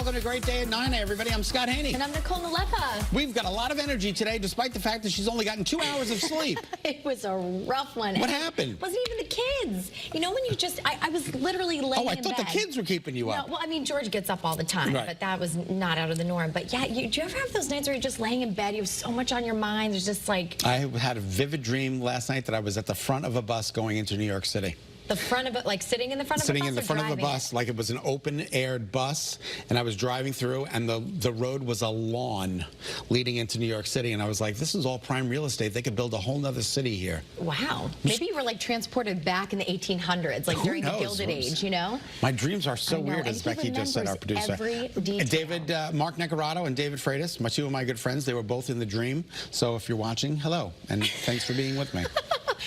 welcome to Great Day at 9, everybody. I'm Scott Haney. And I'm Nicole and Scot. We've got a lot of energy today, despite the fact that she's only gotten 2 hours of sleep. It was a rough one. What happened? It wasn't even the kids. You know, when you just, I was literally laying in bed. Oh, I thought the kids were keeping you up. No, well, I mean, George gets up all the time, right. But that was not out of the norm. But yeah, do you ever have those nights where you're just laying in bed, you have so much on your mind, there's just like... I had a vivid dream last night that I was at the front of a bus going into New York City. The front of it, like sitting in the front of a bus? Sitting in the front of a bus, like it was an open-aired bus, and I was driving through, and the road was a lawn leading into New York City, and I was like, this is all prime real estate. They could build a whole nother city here. Wow. Maybe you were like transported back in the 1800s, like during the Gilded Age, you know? My dreams are so weird, as Becky just said, our producer. Every detail. Mark Necarato and David Freitas, two of my good friends, they were both in the dream. So if you're watching, hello, and thanks for being with me.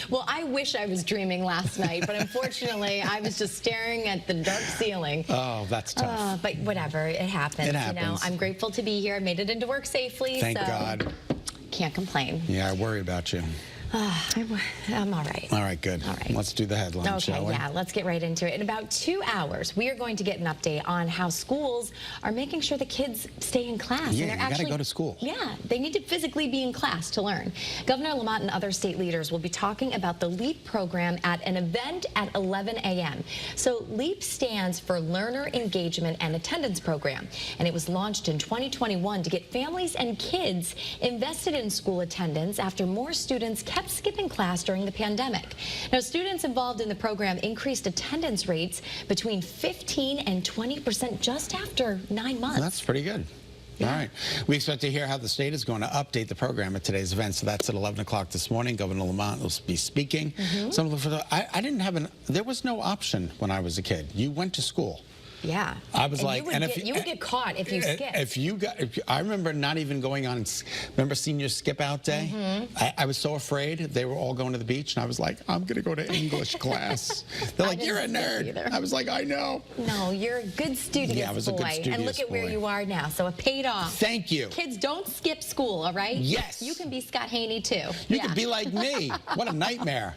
Well, I wish I was dreaming last night, but unfortunately, I was just staring at the dark ceiling. Oh, that's tough. But whatever, it happens. It happens. You know, I'm grateful to be here. I made it into work safely. Thank so God. Can't complain. Yeah, I worry about you. I'm all right. All right, good. All right. Let's do the headline, shall we? Yeah, let's get right into it. In about 2 hours, we are going to get an update on how schools are making sure the kids stay in class. Yeah, and you got to go to school. Yeah, they need to physically be in class to learn. Governor Lamont and other state leaders will be talking about the LEAP program at an event at 11 a.m. So LEAP stands for Learner Engagement and Attendance Program, and it was launched in 2021 to get families and kids invested in school attendance after more students kept skipping class during the pandemic. Now, students involved in the program increased attendance rates between 15 and 20% just after 9 months. Well, that's pretty good. Yeah. All right. We expect to hear how the state is going to update the program at today's event. So that's at 11 o'clock this morning. Governor Lamont will be speaking. I didn't have there was no option when I was a kid. You went to school. Yeah. I was like, you would get caught if you skipped. I remember not even going on, remember senior skip out day? I was so afraid. They were all going to the beach, and I was like, I'm going to go to English class. They're like, you're a nerd. Either. I was like, I know. No, you're a good studious I was a good studious and look at where you are now, so it paid off. Thank you. Kids, don't skip school, all right? Yes. You can be Scott Haney, too. You can be like me. What a nightmare.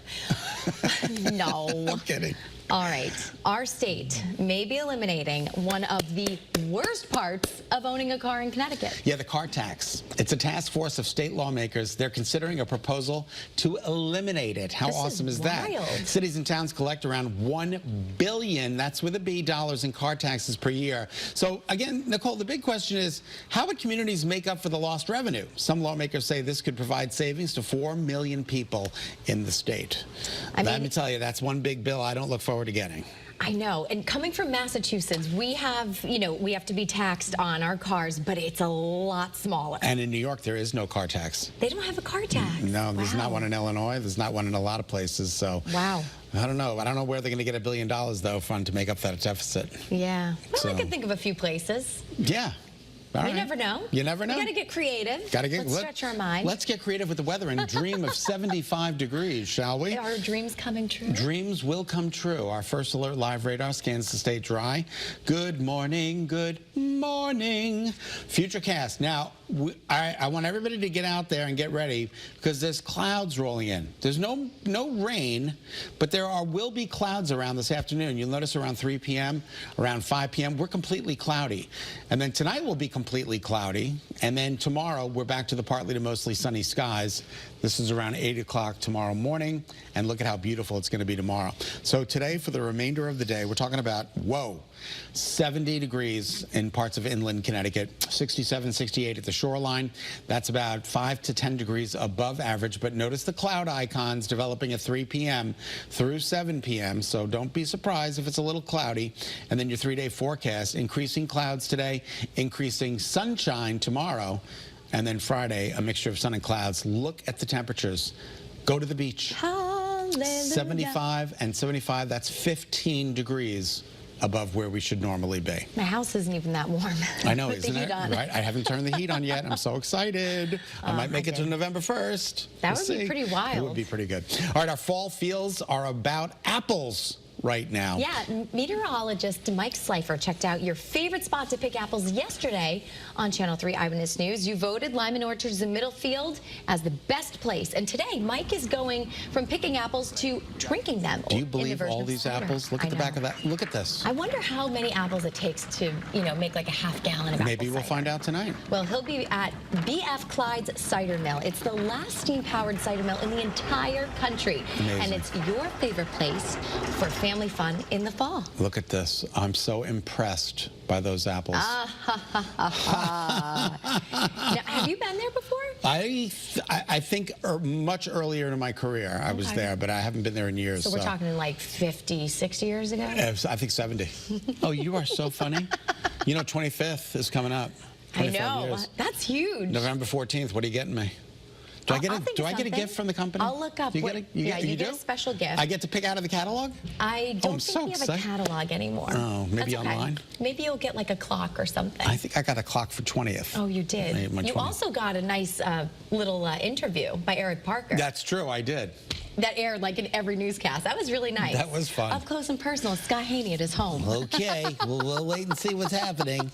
No. I'm kidding. All right, our state may be eliminating one of the worst parts of owning a car in Connecticut. Yeah, the car tax. It's a task force of state lawmakers. They're considering a proposal to eliminate it. How awesome is that? Cities and towns collect around $1 billion, that's with a B, dollars in car taxes per year. So again, Nicole, the big question is, how would communities make up for the lost revenue? Some lawmakers say this could provide savings to 4 million people in the state. Let me tell you, that's one big bill I don't look forward to getting. I know, and coming from Massachusetts, we have, we have to be taxed on our cars, but it's a lot smaller. And in New York, there is no car tax. They don't have a car tax. No, there's not one in Illinois. There's not one in a lot of places. So wow. I don't know. I don't know where they're going to get $1 billion though, to make up that deficit. Yeah. Well, I can think of a few places. Yeah. You never know. You never know. You got to get creative. Let's stretch our mind. Let's get creative with the weather and dream of 75 degrees, shall we? Are dreams coming true? Dreams will come true. Our first alert live radar scans to stay dry. Good morning. Good morning. Futurecast. Now, I want everybody to get out there and get ready because there's clouds rolling in. There's no rain, but there will be clouds around this afternoon. You'll notice around 3 p.m., around 5 p.m., we're completely cloudy. And then tonight will be completely cloudy. And then tomorrow, we're back to the partly to mostly sunny skies. This is around 8 o'clock tomorrow morning. And look at how beautiful it's going to be tomorrow. So today, for the remainder of the day, we're talking about, 70 degrees in parts of inland Connecticut, 67, 68 at the shoreline. That's about 5 to 10 degrees above average. But notice the cloud icons developing at 3 p.m. through 7 p.m. So don't be surprised if it's a little cloudy. And then your 3-day forecast, increasing clouds today, increasing sunshine tomorrow. And then Friday, a mixture of sun and clouds. Look at the temperatures. Go to the beach. Hallelujah. 75 and 75, that's 15 degrees above where we should normally be. My house isn't even that warm. I know, isn't it? Right? I haven't turned the heat on yet. I'm so excited. I might make it to November 1st. That would be pretty wild. It would be pretty good. All right, our fall feels are about apples. right now. Yeah, meteorologist Mike Slifer checked out your favorite spot to pick apples yesterday on Channel 3 Eyewitness News. You voted Lyman Orchards in Middlefield as the best place. And today, Mike is going from picking apples to drinking them. Do you believe all these apples? Look at the back of that. Look at this. I wonder how many apples it takes to, make like a half gallon of apple Maybe we'll cider. find out tonight. Well, he'll be at BF Clyde's Cider Mill. It's the last steam-powered cider mill in the entire country. Amazing. And it's your favorite place for family fun in the fall. Look at this. I'm so impressed by those apples. Now, have you been there before? I think much earlier in my career I was there, but I haven't been there in years. So we're talking like 50, 60 years ago? I think 70. Oh, you are so funny. 25th is coming up. I know. Years. That's huge. November 14th. What are you getting me? Do I get a gift from the company? I'll look up. You You do? get a special gift. I get to pick out of the catalog? I don't I'm think so we have excited. a catalog anymore. Oh, maybe That's okay. online? Maybe you'll get like a clock or something. I think I got a clock for 20th. Oh, you did? My You 20th. also got a nice little interview by Eric Parker. That's true, I did. That aired like in every newscast. That was really nice. That was fun. Up close and personal, Scott Haney at his home. Okay, well, we'll wait and see what's happening.